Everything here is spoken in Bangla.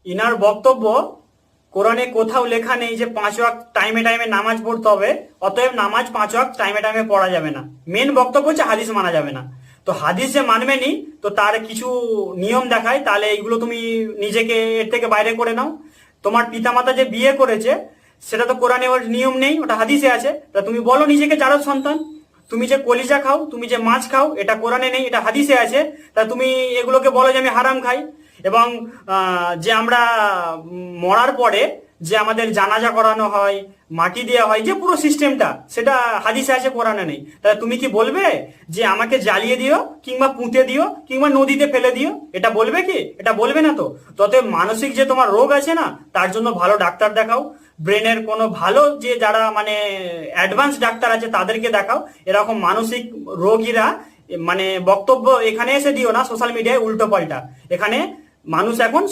ইনার বক্তব্য, কোরআনে কোথাও লেখা নেই যে 5 ওয়াক্ত টাইমে টাইমে নামাজ পড়তে হবে, অতএব নামাজ 5 ওয়াক্ত টাইমে টাইমে পড়া যাবে না। মেন বক্তব্য হচ্ছে হাদিস মানা যাবে না। তো হাদিস যে মানবে নি, তো তার কিছু নিয়ম দেখায়, তাহলে এইগুলো তুমি নিজেকে এর থেকে বাইরে করে নাও। তোমার পিতামাতা যে বিয়ে করেছে, সেটা তো কোরআনে ওর নিয়ম নেই, ওটা হাদিসে আছে। তা তুমি বলো নিজেকে জারজ সন্তান। তুমি যে কলিজা খাও, তুমি যে মাছ খাও, এটা কোরআনে নেই, এটা হাদিসে আছে। তা তুমি এগুলোকে বলো যে আমি হারাম খাই। এবং যে আমরা মরার পরে যে আমাদের জানাজা করানো হয়, মাটি দেওয়া হয়, যে পুরো সিস্টেমটা, সেটা হাদিসে আছে, কোরআনে নেই। তাহলে তুমি কি বলবে যে আমাকে জ্বালিয়ে দিও, কিংবা পুঁতে দিও, কিংবা নদীতে ফেলে দিও? এটা বলবে কি? এটা বলবে না তো। তবে মানসিক যে তোমার রোগ আছে না, তার জন্য ভালো ডাক্তার দেখাও। ব্রেনের কোনো ভালো যে যারা মানে অ্যাডভান্স ডাক্তার আছে তাদেরকে দেখাও। এরকম মানসিক রোগীরা মানে বক্তব্য এখানে এসে দিও না সোশ্যাল মিডিয়ায় উল্টো পাল্টা। এখানে মানুষ এখন